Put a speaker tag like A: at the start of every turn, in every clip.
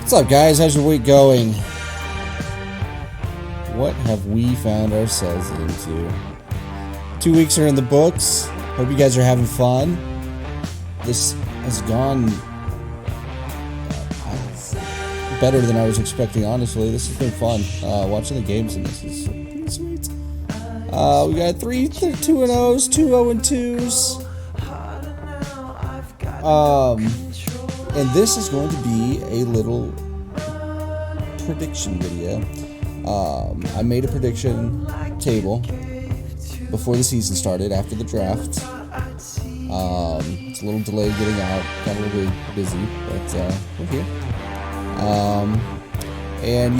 A: What's up, guys? How's your week going? What have we found ourselves into? 2 weeks are in the books. Hope you guys are having fun. This has gone better than I was expecting, honestly. This has been fun. Watching the games in this is pretty sweet. We got 3 2-0s, 2 0-2s. And this is going to be a little prediction video. I made a prediction table before the season started, after the draft. It's a little delayed getting out, got a little bit busy, but we're here. And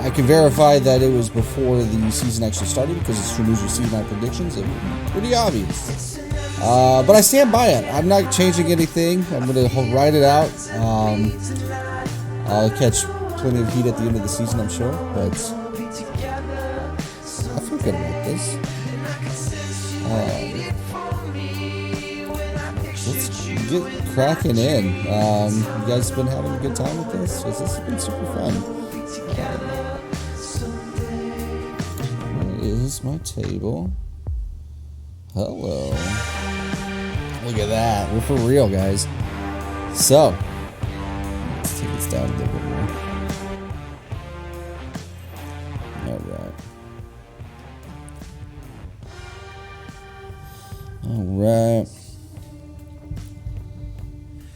A: I can verify that it was before the season actually started, because as soon as you see my predictions, it was pretty obvious. But I stand by it. I'm not changing anything. I'm going to ride it out. I'll catch plenty of heat at the end of the season, I'm sure. But I feel good about this. Let's get cracking in. You guys been having a good time with this? Because this has been super fun. Where is my table? Hello. Look at that. We're for real, guys. So, let's take this down a little bit more. Alright.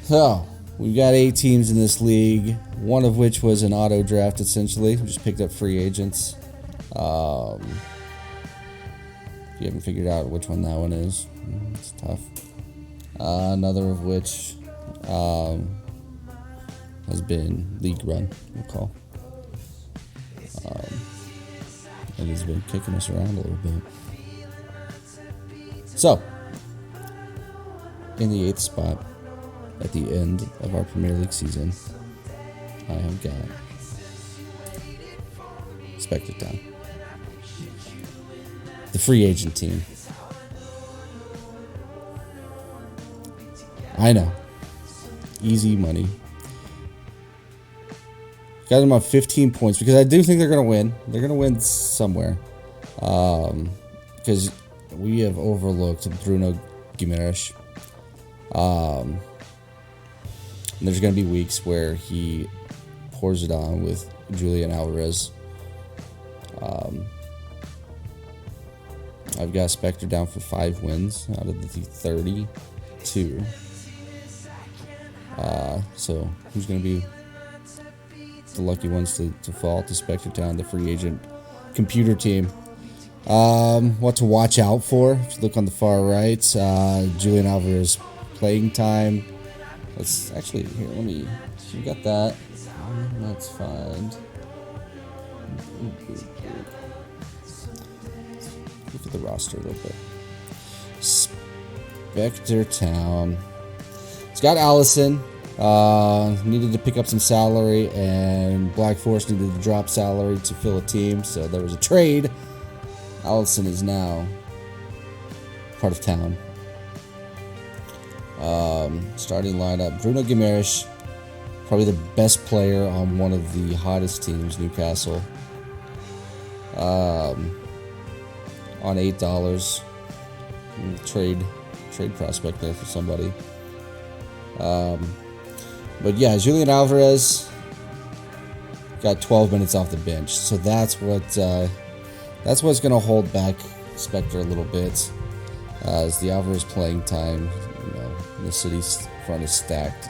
A: So, we've got 8 teams in this league, one of which was an auto draft, essentially. We just picked up free agents. If you haven't figured out which one that one is, it's tough. Another of which has been league run, we'll call. And he's been kicking us around a little bit. So, in the 8th spot, at the end of our Premier League season, I have got Spectre Town, the free agent team. I know. Easy money. Got them on 15 points because I do think they're going to win. They're going to win somewhere. Because we have overlooked Bruno Guimaraes. And there's going to be weeks where he pours it on with Julian Alvarez. I've got Spectre down for 5 wins out of the 32. So who's going to be the lucky ones to fall to Spectre Town, the free agent computer team? What to watch out for? If you look on the far right, Julian Alvarez playing time. Let's actually, here, let me, we got that. Let's find. Look at the roster a little bit. Spectre Town. It's got Allison. Needed to pick up some salary, and Black Forest needed to drop salary to fill a team, so there was a trade. Allison is now part of Town. Starting lineup: Bruno Guimaraes, probably the best player on one of the hottest teams, Newcastle. On $8, trade prospect there for somebody. But yeah, Julian Alvarez got 12 minutes off the bench, so that's what's going to hold back Spectre a little bit, as the Alvarez playing time, the city's front is stacked.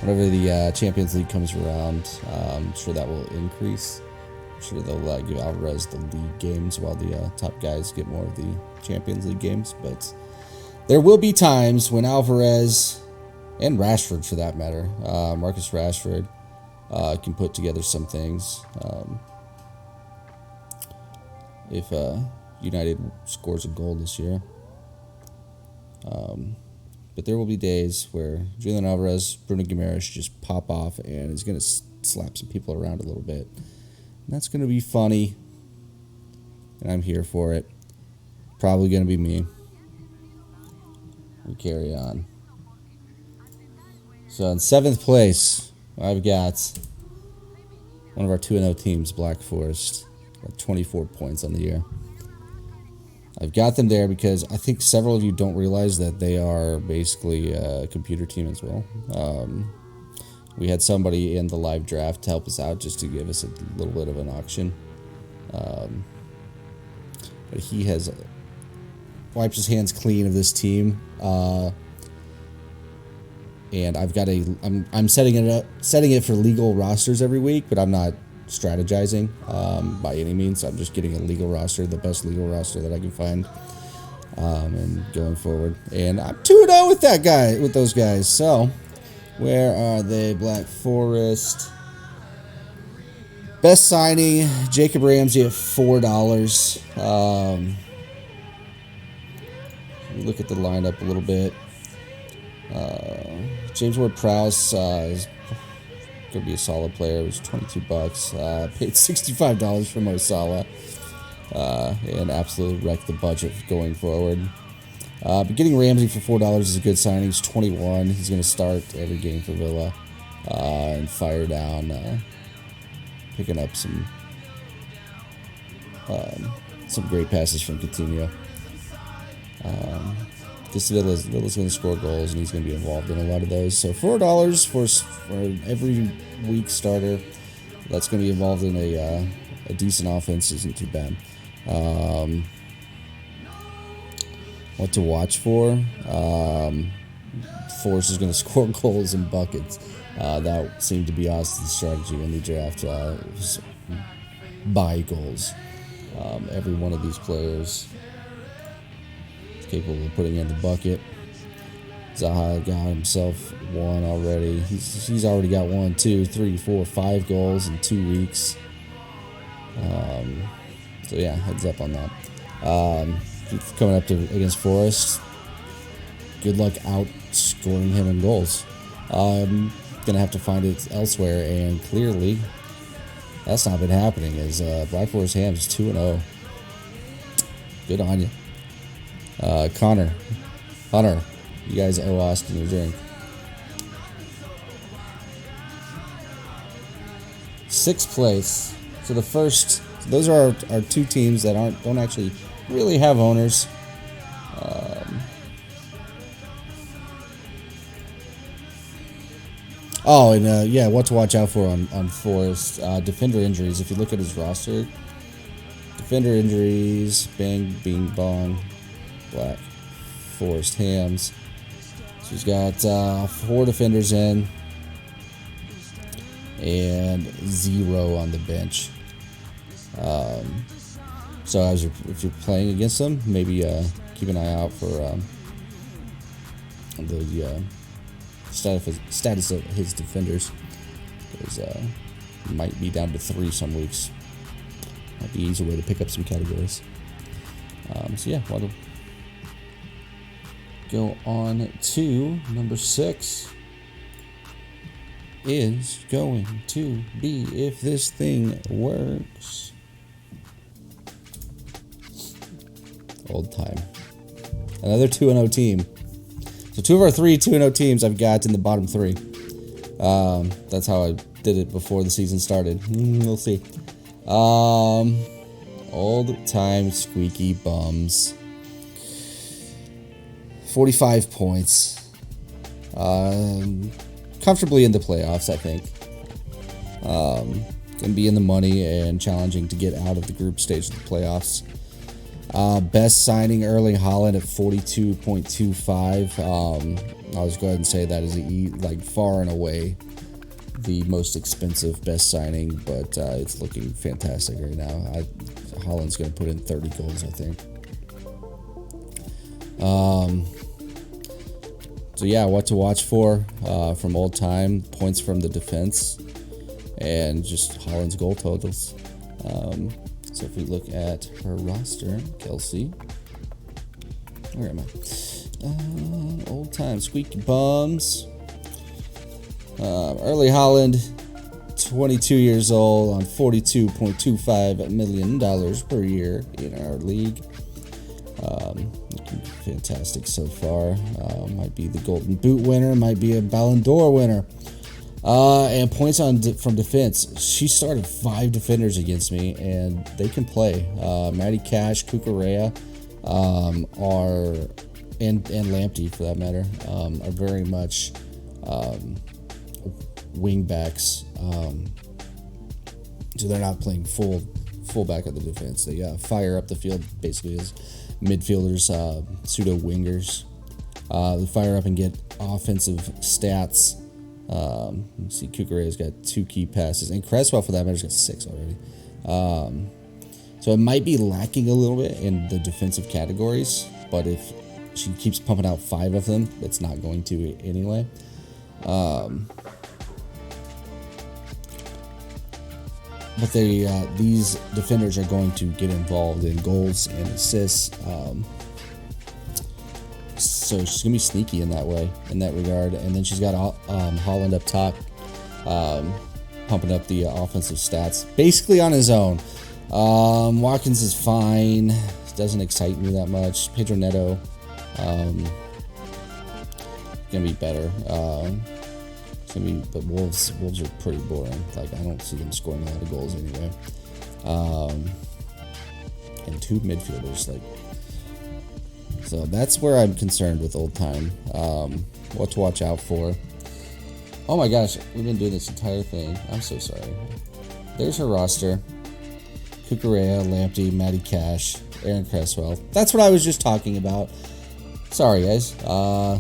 A: Whenever the Champions League comes around, I'm sure that will increase. I'm sure they'll give Alvarez the league games while the top guys get more of the Champions League games. But there will be times when Alvarez, and Rashford for that matter, Marcus Rashford, can put together some things. If United scores a goal this year. But there will be days where Julian Alvarez, Bruno Guimaraes just pop off and is going to slap some people around a little bit. And that's going to be funny. And I'm here for it. Probably going to be me. We carry on. So in 7th place, I've got one of our 2-0 teams, Black Forest, got 24 points on the year. I've got them there because I think several of you don't realize that they are basically a computer team as well. We had somebody in the live draft to help us out just to give us a little bit of an auction. But he has wiped his hands clean of this team. And I've got I'm setting it for legal rosters every week, but I'm not strategizing by any means. I'm just getting a legal roster, the best legal roster that I can find, and going forward. And I'm 2-0 with those guys. So, where are they? Black Forest. Best signing, Jacob Ramsey at $4. Look at the lineup a little bit. James Ward-Prowse is going to be a solid player. It was $22. Paid $65 for Mo Salah. And absolutely wrecked the budget going forward. But getting Ramsey for $4 is a good signing. He's 21. He's going to start every game for Villa. And fire down, picking up some great passes from Coutinho. This Villa's going to score goals, and he's going to be involved in a lot of those. So $4 for every week starter that's going to be involved in a decent offense isn't too bad. What to watch for? Force is going to score goals and buckets. That seemed to be Austin's strategy in the draft. Buy goals. Every one of these players capable of putting in the bucket. Zaha got himself one already. He's already got 1, 2, 3, 4, 5 goals in 2 weeks. So yeah, heads up on that. Coming up against Forest, good luck outscoring him in goals. Gonna have to find it elsewhere, and clearly that's not been happening. As Black Forest Hams 2-0. Good on you. Hunter, you guys owe Austin a drink. 6th place. So the first, those are our 2 teams that don't actually really have owners. And what to watch out for on Forest. Defender injuries. If you look at his roster, defender injuries, bang, bing, bong. Black Forest Hams. So he's got 4 defenders in and 0 on the bench. So if you're playing against them, maybe keep an eye out for the status of his defenders. Because might be down to 3 some weeks. Might be an easy way to pick up some categories. Want to go on to number 6 is going to be If This Thing Works. Old time. Another 2-0 team. So 2 of our 3 2-0 teams I've got in the bottom 3. That's how I did it before the season started. We'll see. Old time squeaky bums. 45 points. Comfortably in the playoffs, I think. Gonna be in the money and challenging to get out of the group stage of the playoffs. Best signing, Erling Haaland at 42.25. I'll just go ahead and say that is far and away the most expensive best signing, but it's looking fantastic right now. Haaland's going to put in 30 goals, I think. What to watch for from old time, points from the defense, and just Haaland's goal totals. So if we look at her roster, Kelsey, where am I? Old time squeaky bums. Erling Haaland, 22 years old, on $42.25 million per year in our league. Looking fantastic so far. Might be the Golden Boot winner, might be a Ballon d'Or winner. And points from defense. She started 5 defenders against me, and they can play. Maddie Cash, Kukurea, and Lamptey for that matter, are very much wing backs. So they're not playing full back of the defense. They fire up the field basically as midfielders, pseudo wingers. They fire up and get offensive stats. Let's see, Kukurea's got 2 key passes, and Cresswell for that matter's got 6 already. So it might be lacking a little bit in the defensive categories, but if she keeps pumping out 5 of them, it's not going to anyway. But these defenders are going to get involved in goals and assists. So she's going to be sneaky in that way, in that regard. And then she's got Holland up top, pumping up the offensive stats, basically on his own. Watkins is fine. Doesn't excite me that much. Pedro Neto, going to be better. But Wolves are pretty boring. Like, I don't see them scoring a lot of goals anyway. And 2 midfielders, like. So that's where I'm concerned with Old Time. What to watch out for. Oh my gosh, we've been doing this entire thing. I'm so sorry. There's her roster. Kukurea, Lamptey, Maddie Cash, Aaron Cresswell. That's what I was just talking about. Sorry, guys.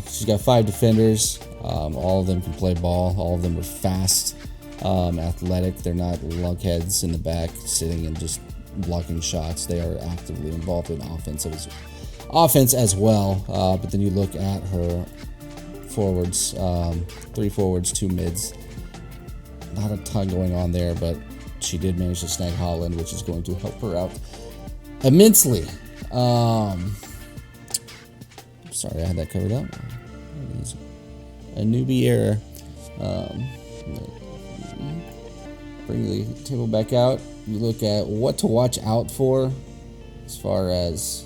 A: She's got 5 defenders. All of them can play ball. All of them are fast, athletic. They're not lunkheads in the back sitting and just blocking shots. They are actively involved in offense as well. But then you look at her forwards, 3 forwards, 2 mids. Not a ton going on there, but she did manage to snag Holland, which is going to help her out immensely. Sorry, I had that covered up. A newbie error. Bring the table back out. You look at what to watch out for as far as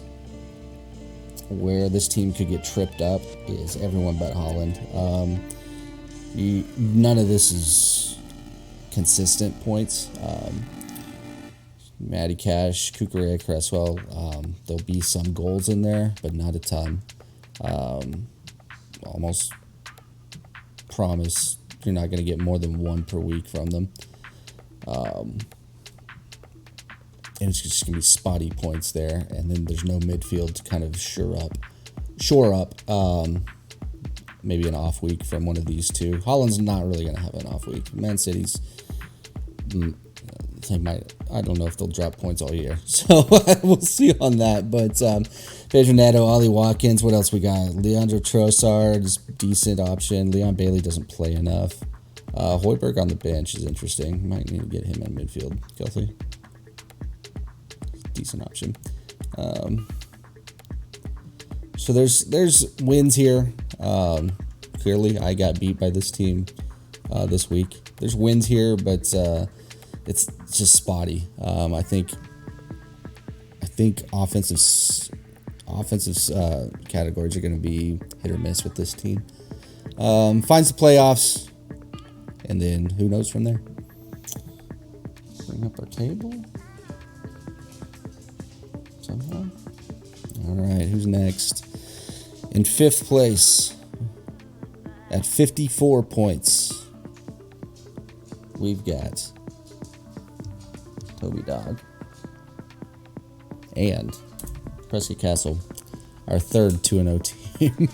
A: where this team could get tripped up is everyone but Holland. None of this is consistent points. Maddie Cash, Kukurea, Cresswell, there'll be some goals in there, but not a ton. Almost promise you're not going to get more than 1 per week from them. And it's just going to be spotty points there, and then there's no midfield to kind of shore up maybe an off week from one of these 2. Holland's not really going to have an off week. Man City's, I don't know if they'll drop points all year, so we'll see on that. But Pedro Neto, Ollie Watkins, what else we got? Leandro Trossard is a decent option. Leon Bailey doesn't play enough. Højbjerg on the bench is interesting. Might need to get him in midfield. Kelsey, decent option. So there's wins here. Clearly, I got beat by this team this week. There's wins here, but it's just spotty. I think offensive categories are going to be hit or miss with this team. Finds the playoffs, and then who knows from there. Bring up our table somehow. All right, who's next? In 5th place, at 54 points, we've got Toby Dog and Prescott Castle, our 3rd 2-0 team.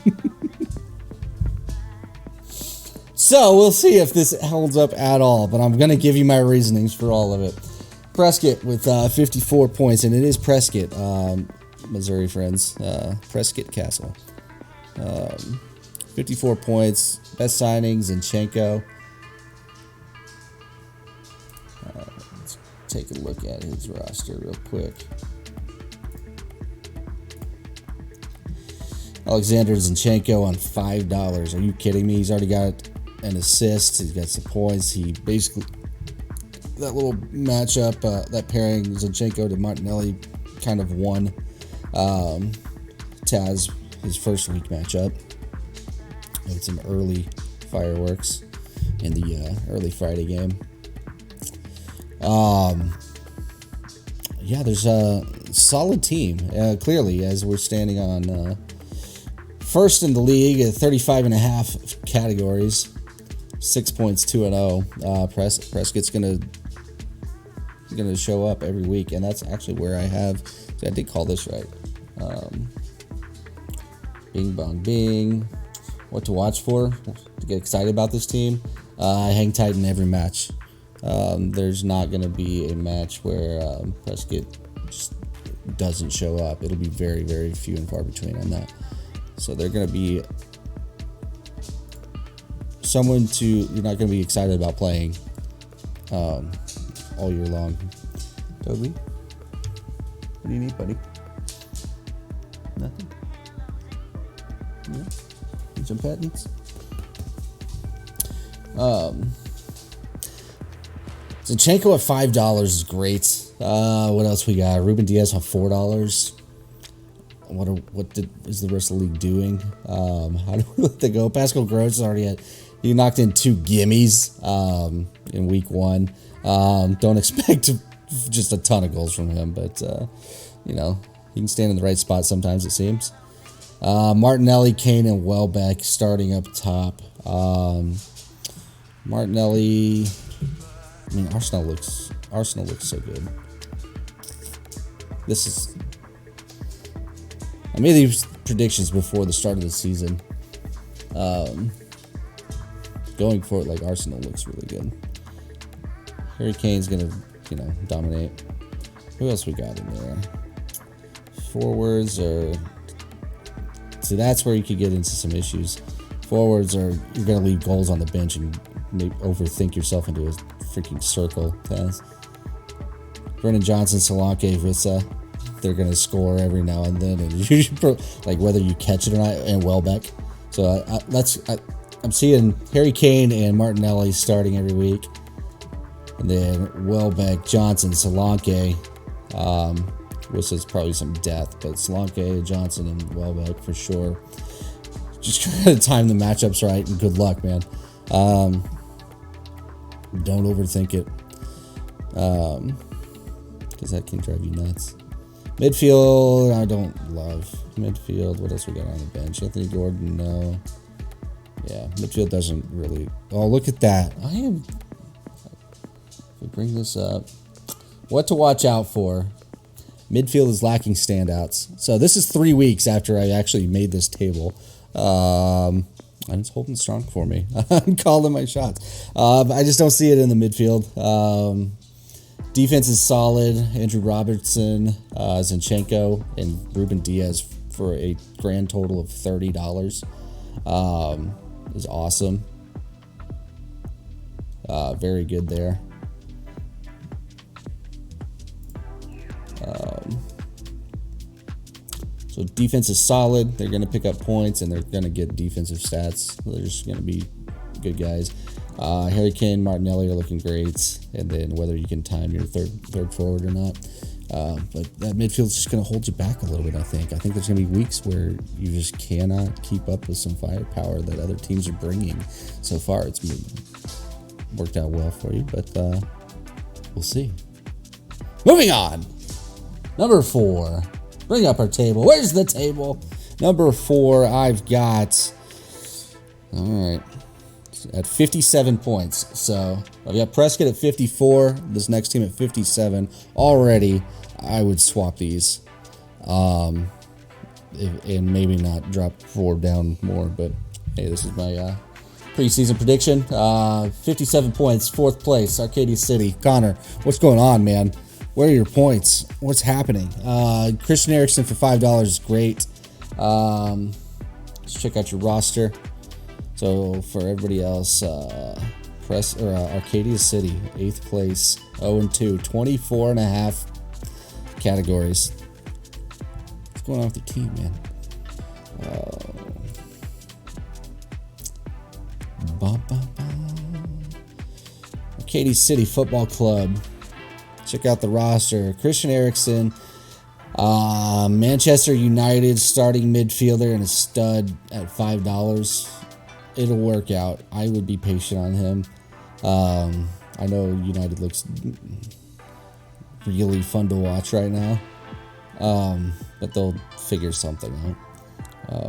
A: So we'll see if this holds up at all, but I'm going to give you my reasonings for all of it. Prescott with 54 points, and it is Prescott, Missouri friends. Prescott Castle. 54 points. Best signings, Zinchenko. Let's take a look at his roster real quick. Alexander Zinchenko on $5. Are you kidding me? He's already got an assist. He's got some points. He basically, that little matchup, that pairing, Zinchenko to Martinelli, kind of won Taz his first week matchup with some early fireworks. in the early Friday game. Yeah, there's a solid team, clearly, as we're standing on first in the league at 35.5 categories, 6 points, 2-0. Prescott's gonna show up every week, and that's actually where I have. So I did call this right. Bing bong bing. What to watch for? To get excited about this team? Hang tight in every match. There's not going to be a match where Prescott just doesn't show up. It'll be very, very few and far between on that. So they're going to be someone you're not going to be excited about playing all year long. Toby, what do you need, buddy? Nothing? Yeah. Need some patents? Zinchenko at $5 is great. What else we got? Ruben Diaz on $4. What is the rest of the league doing? How do we let that go? Pascal Gross already he knocked in 2 gimmies in week 1. Don't expect just a ton of goals from him, but he can stand in the right spot sometimes, it seems. Martinelli, Kane, and Welbeck starting up top. Martinelli. I mean, Arsenal looks so good. I made these predictions before the start of the season. Going for it, like Arsenal looks really good. Harry Kane's gonna, dominate. Who else we got in there? Forwards are. See, that's where you could get into some issues. Forwards are you're gonna leave goals on the bench and overthink yourself into a freaking circle. Brennan Johnson, Solanke, Wissa, they're gonna score every now and then, and like whether you catch it or not. And Welbeck. So I'm seeing Harry Kane and Martinelli starting every week, and then Welbeck, Johnson, Solanke. Wissa's probably some depth, but Solanke, Johnson, and Welbeck for sure. Just try to time the matchups right, and good luck, man. Don't overthink it, because that can drive you nuts. Midfield, I don't love. Midfield, what else we got on the bench? Anthony Gordon, no. Yeah, midfield doesn't really. Oh, look at that. If we bring this up, what to watch out for. Midfield is lacking standouts. So this is 3 weeks after I actually made this table. And it's holding strong for me. I'm calling my shots. I just don't see it in the midfield. Defense is solid. Andrew Robertson, Zinchenko, and Ruben Diaz for a grand total of $30. Is awesome. Very good there. So defense is solid. They're going to pick up points, and they're going to get defensive stats. They're just going to be good guys. Harry Kane, Martinelli are looking great, and then whether you can time your third forward or not. But that midfield is just going to hold you back a little bit, I think. I think there's going to be weeks where you just cannot keep up with some firepower that other teams are bringing. So far, it's worked out well for you, but we'll see. Moving on. Number 4. Bring up our table. Where's the table? Number 4, I've got... All right. At 57 points. So I've got Prescott at 54. This next team at 57. Already, I would swap these. And maybe not drop 4 down more. But hey, this is my preseason prediction. 57 points. 4th place. Arcadia City. Connor, what's going on, man? Where are your points? What's happening? Christian Eriksen for $5 is great. Let's check out your roster. So for everybody else, Arcadia City, 8th place, 0-2, 24.5 categories. What's going on with your team, man? Arcadia City Football Club. Check out the roster. Christian Eriksen, Manchester United starting midfielder and a stud at $5. it'll work out. I would be patient on him. I know United looks really fun to watch right now, but they'll figure something out.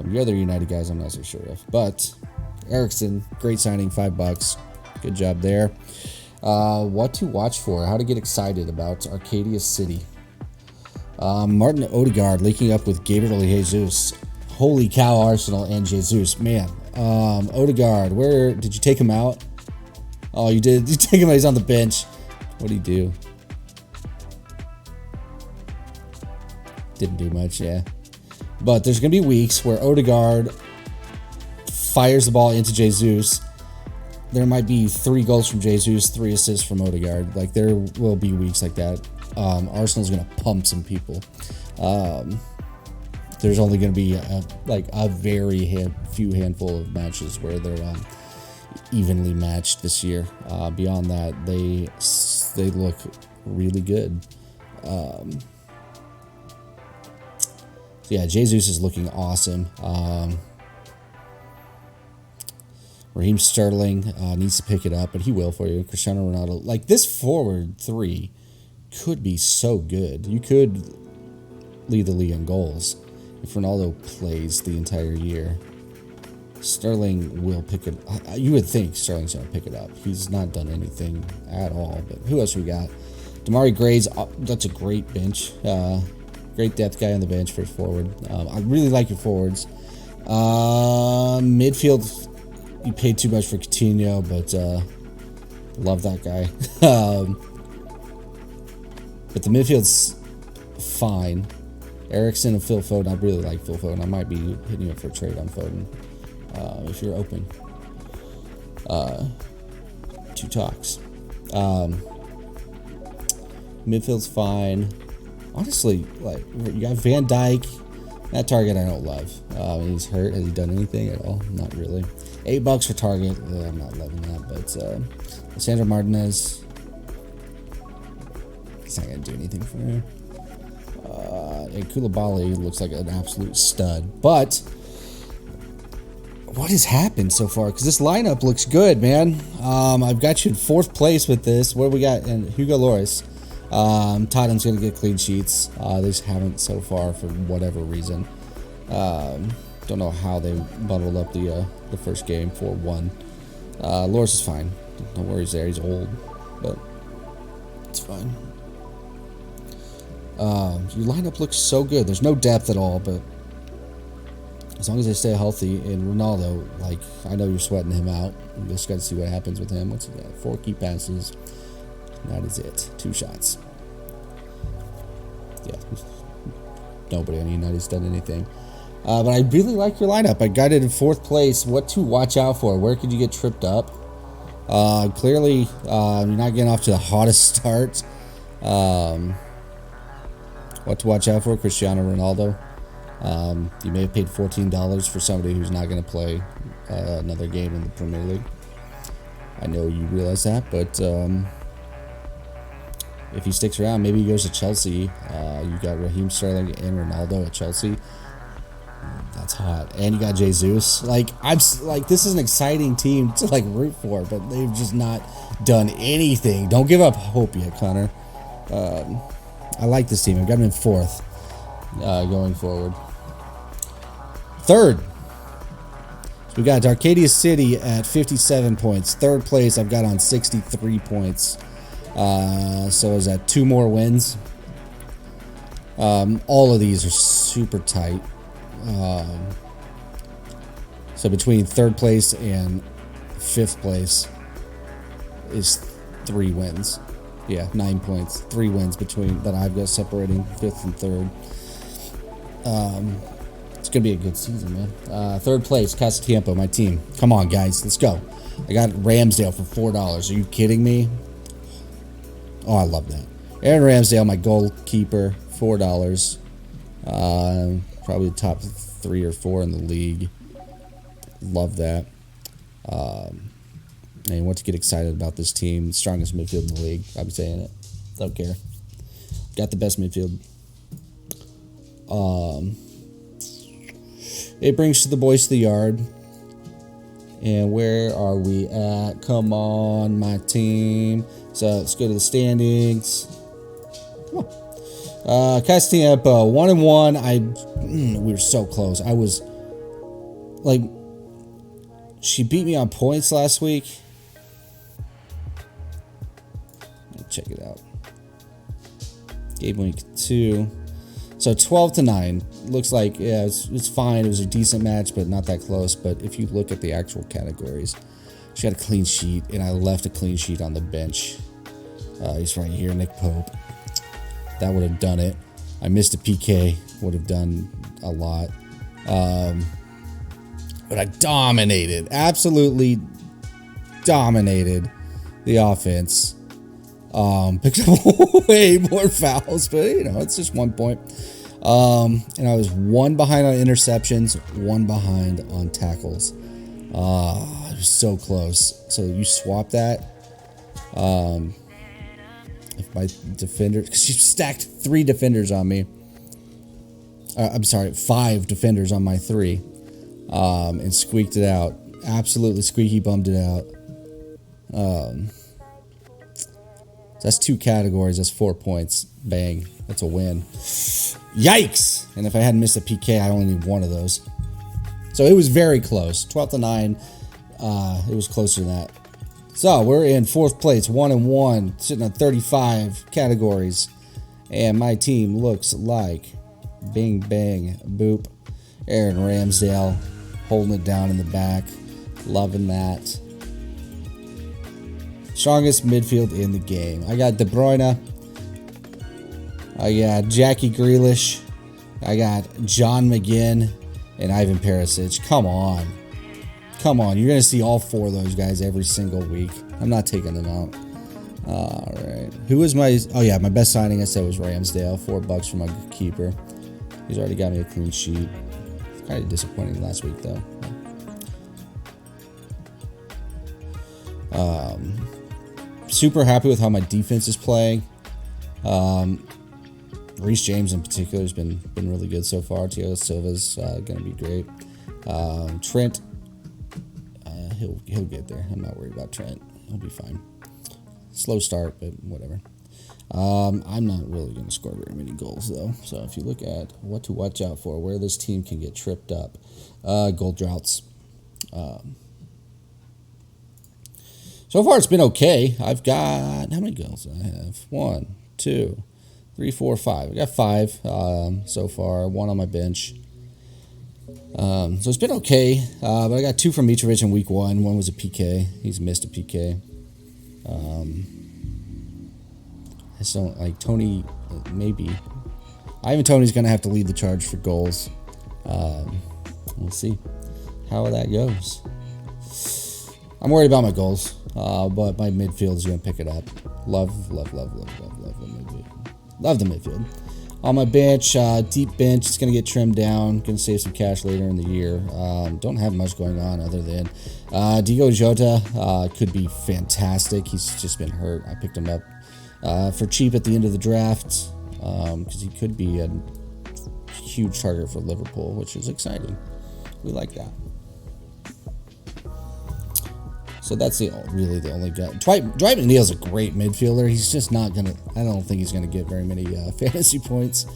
A: The other United guys, I'm not so sure of. But Ericsson, great signing, $5. Good job there. What to watch for? How to get excited about Arcadia City. Martin Odegaard linking up with Gabriel Jesus. Holy cow, Arsenal and Jesus. Man, Odegaard, where did you take him out? Oh, you did. You take him out. He's on the bench. What did he do? Didn't do much, yeah. But there's going to be weeks where Odegaard fires the ball into Jesus. There might be 3 goals from Jesus, 3 assists from Odegaard. Like, there will be weeks like that. Arsenal's going to pump some people. There's only going to be a very few handful of matches where they're evenly matched this year. Beyond that, they look really good. Yeah, Jesus is looking awesome. Raheem Sterling needs to pick it up, but he will for you. Cristiano Ronaldo. Like, this forward 3 could be so good. You could lead the league in goals if Ronaldo plays the entire year. Sterling will pick it up. You would think Sterling's going to pick it up. He's not done anything at all. But who else we got? Damari Gray's, that's a great bench. Great depth guy on the bench for his forward. I really like your forwards. Midfield, you paid too much for Coutinho, but love that guy. But the midfield's fine. Ericsson and Phil Foden. I really like Phil Foden. I might be hitting it for a trade on Foden if you're open to talks. Midfield's fine. Honestly, like, you got Van Dijk. That Target I don't love. He's hurt. Has he done anything at all? Not really. $8 for Target. I'm not loving that. But Sandro Martinez, he's not going to do anything for him. And Koulibaly looks like an absolute stud. But what has happened so far? Because this lineup looks good, man. I've got you in 4th place with this. What do we got? And Hugo Lloris. Tottenham's going to get clean sheets. They just haven't so far for whatever reason. Don't know how they bundled up the first game 4-1. Lloris is fine. No worries there. He's old, but it's fine. Your lineup looks so good. There's no depth at all, but as long as they stay healthy, and Ronaldo, like, I know you're sweating him out. We just got to see what happens with him. What's he got? 4 key passes. That is it. 2 shots. Yeah. Nobody on United's done anything. But I really like your lineup. I got it in 4th place. What to watch out for? Where could you get tripped up? Clearly, you're not getting off to the hottest start. What to watch out for? Cristiano Ronaldo. You may have paid $14 for somebody who's not going to play another game in the Premier League. I know you realize that, but if he sticks around, maybe he goes to Chelsea. You got Raheem Sterling and Ronaldo at Chelsea. That's hot. And you got Jesus. Like, this is an exciting team to root for, but they've just not done anything. Don't give up hope yet, Connor. I like this team. I've got them in 4th going forward. 3rd. So we got Arcadia City at 57 points. 3rd place I've got on 63 points. So is that 2 more wins? All of these are super tight. So between 3rd place and 5th place is 3 wins. Yeah, 9 points. 3 wins between that I've got separating 5th and 3rd. It's gonna be a good season, man. 3rd place, Casa Tiempo, my team. Come on, guys, let's go. I got Ramsdale for $4. Are you kidding me? Oh, I love that. Aaron Ramsdale, my goalkeeper, $4. Probably the top 3 or 4 in the league. Love that. And what to get excited about this team. Strongest midfield in the league. I'm saying it. Don't care. Got the best midfield. It brings the boys to the yard. And where are we at? Come on, my team. So let's go to the standings. Come on. Castiempo, 1-1. We were so close. I was like, she beat me on points last week. Check it out. Game week 2. So 12-9. Looks like, yeah, it's fine. It was a decent match, but not that close. But if you look at the actual categories, she got a clean sheet, and I left a clean sheet on the bench. He's right here, Nick Pope. That would have done it. I missed a PK. Would have done a lot. But I dominated. Absolutely dominated the offense. Picked up way more fouls, but you know, it's just 1 point. And I was 1 behind on interceptions, 1 behind on tackles. It was so close. So you swap that. If my defender, because she stacked 3 defenders on me. I'm sorry, 5 defenders on my 3. And squeaked it out. Absolutely squeaky bummed it out. That's 2 categories. That's 4 points. Bang. That's a win. Yikes! And if I hadn't missed a PK, I only need 1 of those. So it was very close. 12-9. It was closer than that. So we're in 4th place. 1-1. Sitting at 35 categories. And my team looks like bing, bang, boop. Aaron Ramsdale holding it down in the back. Loving that. Strongest midfield in the game. I got De Bruyne. I got Jackie Grealish. I got John McGinn and Ivan Perisic. Come on. Come on. You're going to see all 4 of those guys every single week. I'm not taking them out. All right. Who was my... Oh, yeah. My best signing, I said, was Ramsdale. $4 for my keeper. He's already got me a clean sheet. Kind of disappointing last week, though. Super happy with how my defense is playing. Reece James in particular has been really good so far. Thiago Silva's going to be great. Trent, he'll get there. I'm not worried about Trent. He'll be fine. Slow start, but whatever. I'm not really going to score very many goals, though. So if you look at what to watch out for, where this team can get tripped up, goal droughts. So far, it's been okay. I've got, how many goals do I have? 1, 2, 3, 4, 5. I got 5 so far. 1 on my bench. So it's been okay. But I got 2 from Mitrovic in week 1. 1 was a PK. He's missed a PK. I just don't like Tony. Maybe Ivan Toney's gonna have to lead the charge for goals. We'll see how that goes. I'm worried about my goals, but my midfield is gonna pick it up. Love the midfield. Love the midfield. On my bench, deep bench, it's gonna get trimmed down. Gonna save some cash later in the year. Don't have much going on other than Diogo Jota could be fantastic. He's just been hurt. I picked him up for cheap at the end of the draft because he could be a huge target for Liverpool, which is exciting. We like that. So that's really the only guy. Dwight McNeil's a great midfielder. He's just not going to... I don't think he's going to get very many fantasy points.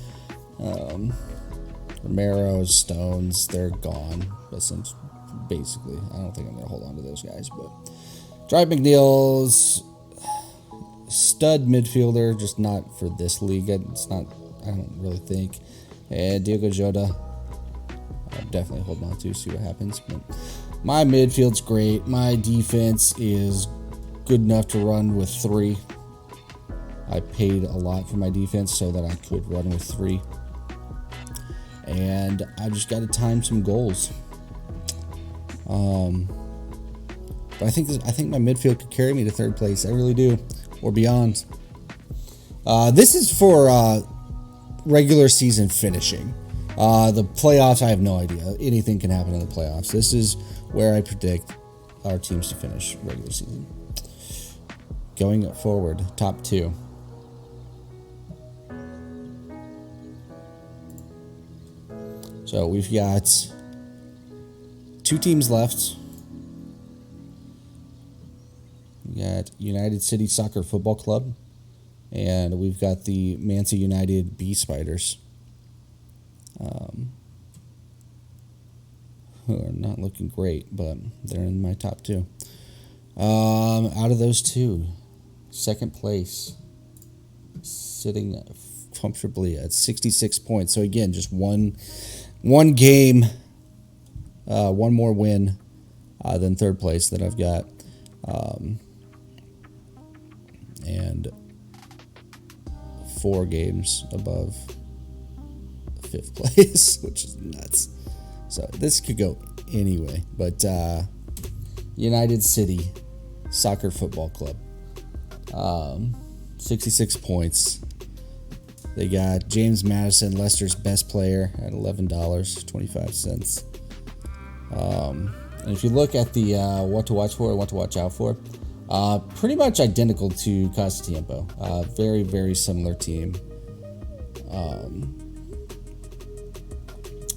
A: Romero, Stones, they're gone. Basically, I don't think I'm going to hold on to those guys. But Dwight McNeil's stud midfielder, just not for this league. It's not... I don't really think. And Diogo Jota, I'll definitely hold on to, see what happens. But my midfield's great. My defense is good enough to run with 3. I paid a lot for my defense so that I could run with 3. And I just got to time some goals. But I think my midfield could carry me to 3rd place. I really do, or beyond. This is for regular season finishing. The playoffs, I have no idea. Anything can happen in the playoffs. This is where I predict our teams to finish regular season. Going forward, top 2. So we've got 2 teams left. We got United City Soccer Football Club. And we've got the Manchester United Bee Spiders. Who are not looking great, but they're in my top 2. Out of those 2, second place, sitting comfortably at 66 points. So again, just one game, one more win than third place that I've got, and 4 games above fifth place, which is nuts. So this could go anyway, but United City Soccer Football Club, 66 points. They got James Madison, Leicester's best player, at $11.25. And if you look at the what to watch for and what to watch out for, pretty much identical to Casa Tiempo. Very, very similar team.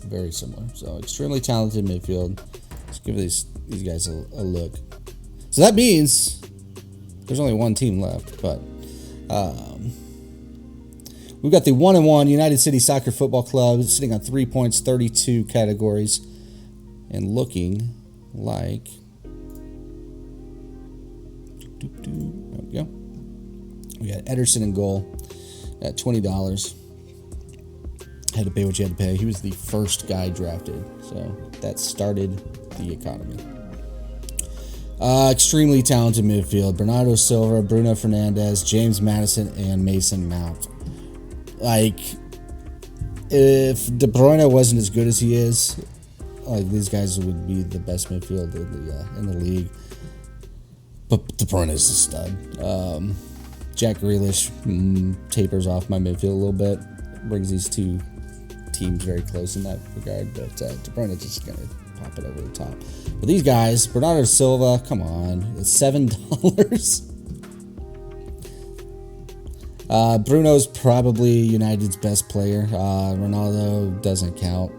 A: Very similar. So extremely talented midfield. Let's give these guys a look. So that means there's only one team left, but we've got the 1-1 United City Soccer Football Club sitting on 3 points, 32 categories, and looking like. There we go. We got Ederson in goal at $20. Had to pay what you had to pay. He was the first guy drafted, so that started the economy. Extremely talented midfield. Bernardo Silva, Bruno Fernandes, James Madison, and Mason Mount. Like, if De Bruyne wasn't as good as he is, like, these guys would be the best midfield in the league. But De Bruyne is a stud. Jack Grealish tapers off my midfield a little bit. Brings these two teams very close in that regard. But De Bruyne is just going to pop it over the top. But these guys, Bernardo Silva, come on. It's $7. Bruno's probably United's best player. Ronaldo doesn't count.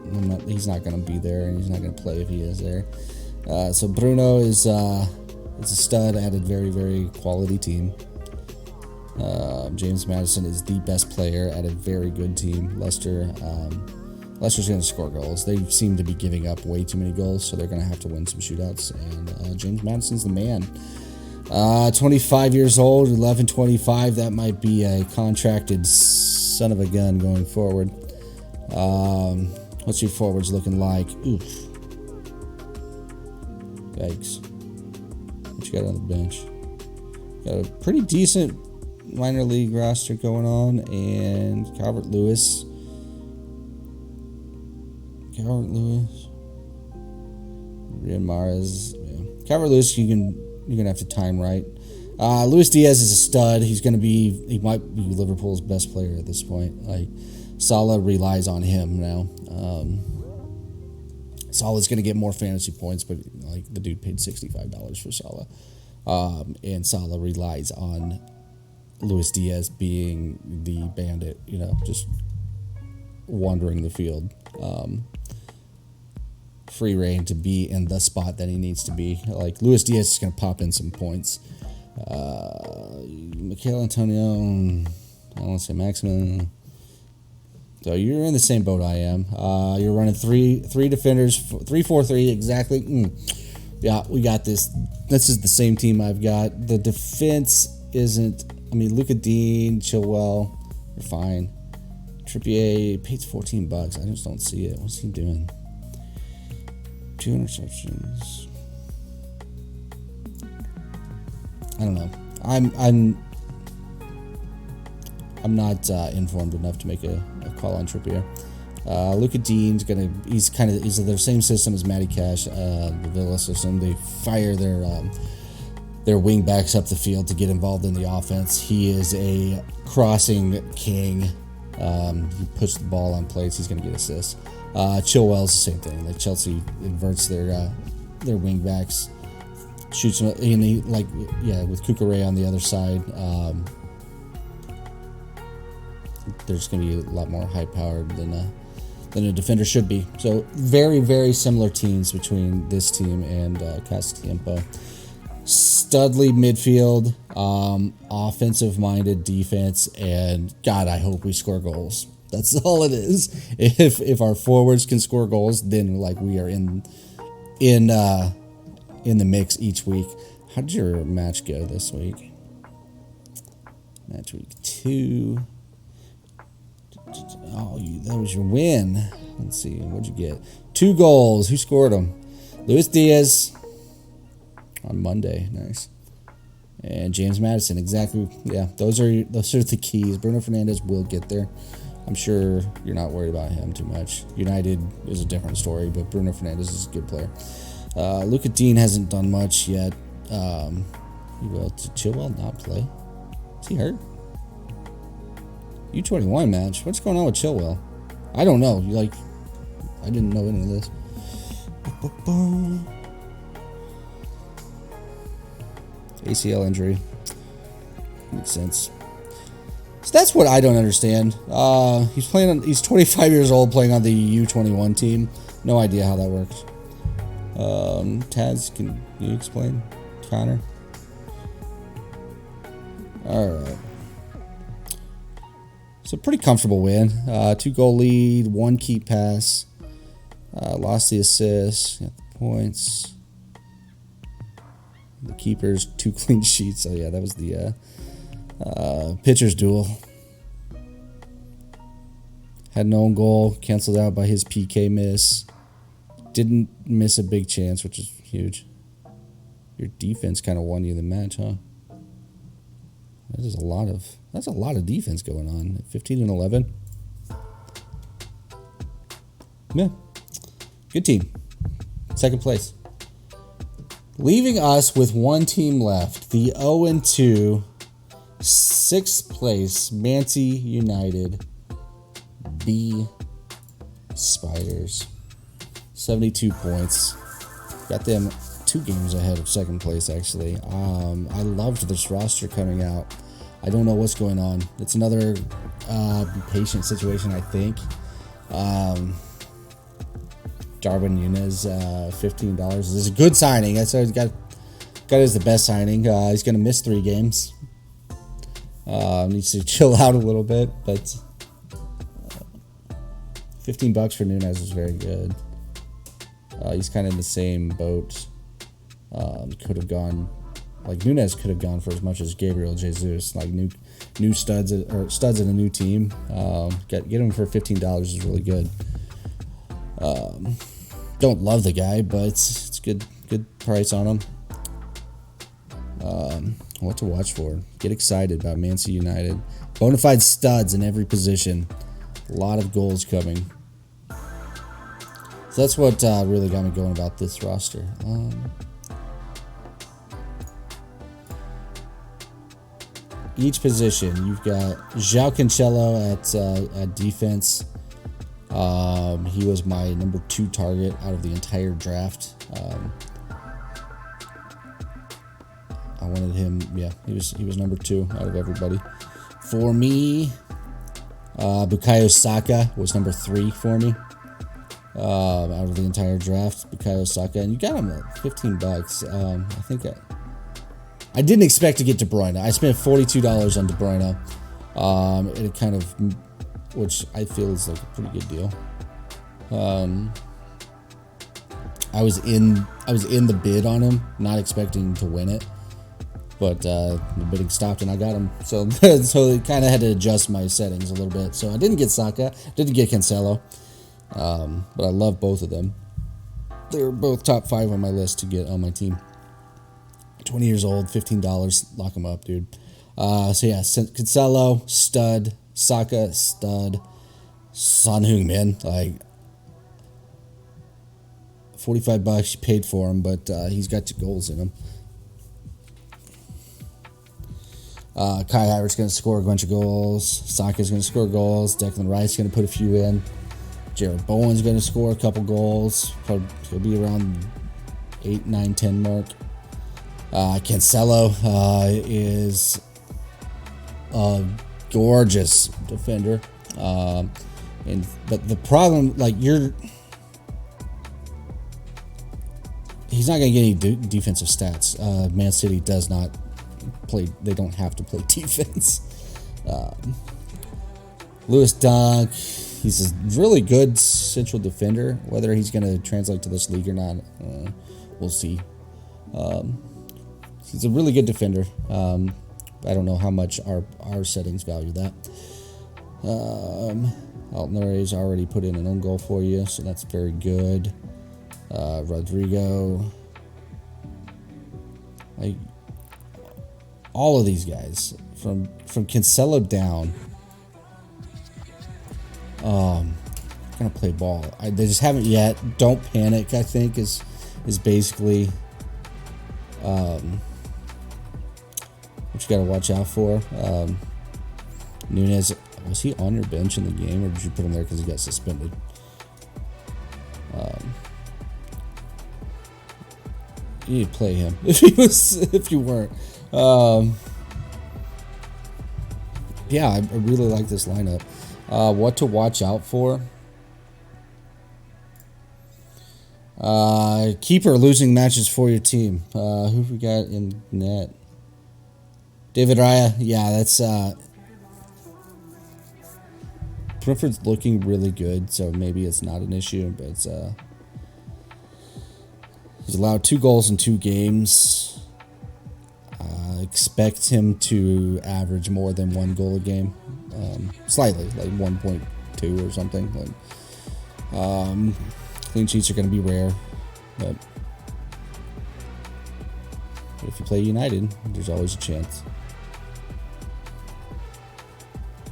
A: He's not going to be there, and he's not going to play if he is there. So Bruno is a stud at a very, very quality team. James Madison is the best player at a very good team. Leicester's going to score goals. They seem to be giving up way too many goals, so they're going to have to win some shootouts. And James Madison's the man. 25 years old, 11.25. That might be a contracted son of a gun going forward. What's your forwards looking like? Oof. Yikes. What you got on the bench? Got a pretty decent minor league roster going on, and Calvert-Lewis, Riyad Mahrez, Calvert-Lewis, you're gonna have to time right. Luis Diaz is a stud. He might be Liverpool's best player at this point. Like, Salah relies on him now. Salah's gonna get more fantasy points, but like, the dude paid $65 for Salah, and Salah relies on Luis Diaz being the bandit, just wandering the field, free reign to be in the spot that he needs to be. Like, Luis Diaz is going to pop in some points. Mikel Antonio, I don't want to say Maximin. So you're in the same boat I am. You're running three defenders, 3-4-3 exactly. Yeah, we got this. This is the same team I've got. The defense isn't. I mean, Luka Dean, Chilwell, they're fine. Trippier paid $14. I just don't see it. What's he doing? 2 interceptions. I don't know. I'm not informed enough to make a call on Trippier. Luka Dean's he's the same system as Matty Cash, the Villa system. They fire their wing backs up the field to get involved in the offense. He is a crossing king. He puts the ball on plates. He's going to get assists. Chilwell's the same thing. Like, Chelsea inverts their wing backs, shoots them, and with Cucurella on the other side. There's going to be a lot more high powered than a defender should be. So very, very similar teams between this team and Casa Tiempo. Studly midfield, offensive-minded defense, and God, I hope we score goals. That's all it is. If our forwards can score goals, then like we are in the mix each week. How did your match go this week? Match week 2. Oh, that was your win. Let's see, what'd you get? 2 goals. Who scored them? Luis Diaz on Monday. Nice. And James Madison. Exactly. Yeah, those are the keys. Bruno Fernandes will get there. I'm sure you're not worried about him too much. United is a different story, but Bruno Fernandes is a good player. Luka Dean hasn't done much yet. He will. Did Chilwell not play? Is he hurt? U21 match. What's going on with Chilwell? I don't know. I didn't know any of this. ACL injury. Makes sense. So that's what I don't understand. He's 25 years old, playing on the U21 team. No idea how that works. Taz, can you explain? Connor? Alright. So pretty comfortable win. 2-goal lead, 1 key pass. Lost the assist, got the points. The keepers, 2 clean sheets. Oh yeah, that was the pitcher's duel. Had an own goal, canceled out by his PK miss. Didn't miss a big chance, which is huge. Your defense kind of won you the match, huh? That's a lot of defense going on. 15 and 11. Yeah. Good team. Second place. Leaving us with 1 team left. The 0-2, 6th place, Manchester United B Spiders. 72 points. Got them 2 games ahead of second place, actually. I loved this roster coming out. I don't know what's going on. It's another be patient situation, I think. Darwin Núñez, $15. This is a good signing. That's he's got as the best signing. He's going to miss 3 games. Needs to chill out a little bit, but $15 for Núñez is very good. He's kind of in the same boat. Could have gone, like Núñez could have gone for as much as Gabriel Jesus, like new studs in a new team. Get him for $15 is really good. Don't love the guy, but it's good price on him. What to watch for? Get excited about Manchester United. Bonafide studs in every position. A lot of goals coming. So that's what really got me going about this roster. Each position, you've got João Cancelo at defense. He was my number 2 target out of the entire draft. I wanted him. Yeah, he was number 2 out of everybody. For me, Bukayo Saka was number 3 for me. Out of the entire draft, Bukayo Saka, and you got him at $15. I think I didn't expect to get De Bruyne. I spent $42 on De Bruyne. It kind of, which I feel is like a pretty good deal. I was in the bid on him, not expecting to win it, but the bidding stopped and I got him. So it kind of had to adjust my settings a little bit. So I didn't get Saka, didn't get Cancelo, but I love both of them. They're both top 5 on my list to get on my team. 20 years old, $15, lock them up, dude. So yeah, Cancelo, stud. Saka, stud. Son Heung-min, like $45 you paid for him, but he's got 2 goals in him. Kai Havertz going to score a bunch of goals. Saka's going to score goals. Declan Rice going to put a few in. Jared Bowen's going to score a couple goals. Probably he'll be around 8, 9, 10 mark. Cancelo is a gorgeous defender. But the problem, like he's not going to get any defensive stats. Man City does not play. They don't have to play defense. Lewis Dunk, he's a really good central defender. Whether he's going to translate to this league or not, we'll see. He's a really good defender. I don't know how much our settings value that. Altnore's already put in an own goal for you, so that's very good. Rodrigo, like all of these guys from Cancelo down, gonna play ball. They just haven't yet. Don't panic, I think is basically what you gotta watch out for. Nunez, was he on your bench in the game, or did you put him there because he got suspended? You need to play him if you weren't. Yeah, I really like this lineup. What to watch out for? Keeper losing matches for your team. Who have we got in net? David Raya. Yeah, that's Brentford's looking really good, so maybe it's not an issue, but it's he's allowed 2 goals in 2 games. Expect him to average more than 1 goal a game. Slightly, like 1.2 or something. Clean sheets are going to be rare, but if you play United, there's always a chance.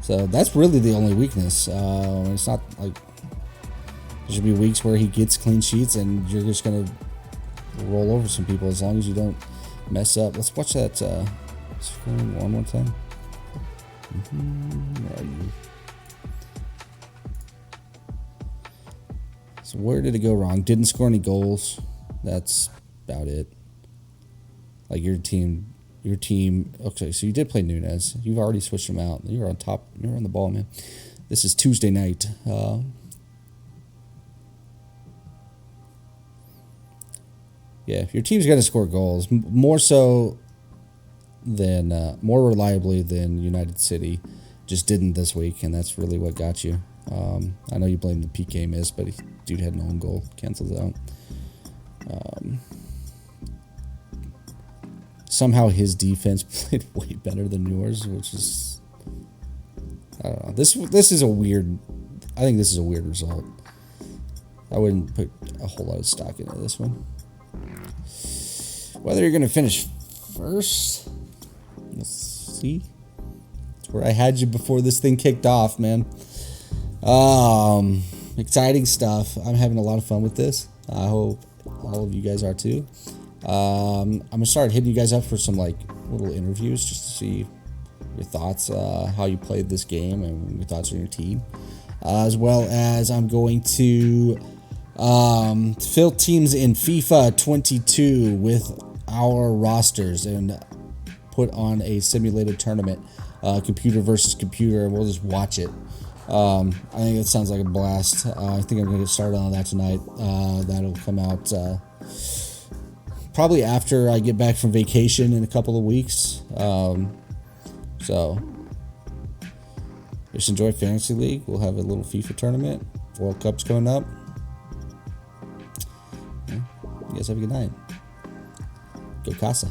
A: So that's really the only weakness. It's not like there should be weeks where he gets clean sheets and you're just going to roll over some people as long as you don't mess up. Let's watch that screen one more time. Where are you? So where did it go wrong? Didn't score any goals. That's about it. Like your team. Okay, so you did play Nunez. You've already switched him out. You were on top. You were on the ball, man. This is Tuesday night. Yeah, your team's going to score goals more reliably than United City. Just didn't this week, and that's really what got you. I know you blame the PK miss, but dude had an own goal, cancels out. Somehow his defense played way better than yours, which is, I don't know. This is a weird. I think this is a weird result. I wouldn't put a whole lot of stock into this one. Whether you're going to finish first, let's see. It's where I had you before this thing kicked off, man. Exciting stuff. I'm having a lot of fun with this. I hope all of you guys are too. I'm going to start hitting you guys up for some like little interviews just to see your thoughts, how you played this game and your thoughts on your team. As well as I'm going to fill teams in FIFA 22 with our rosters and put on a simulated tournament, computer versus computer, and we'll just watch it. I think it sounds like a blast. I think I'm going to get started on that tonight. That'll come out probably after I get back from vacation in a couple of weeks. So just enjoy Fantasy League. We'll have a little FIFA tournament. World Cup's coming up. Yeah, you guys have a good night. Go Casa.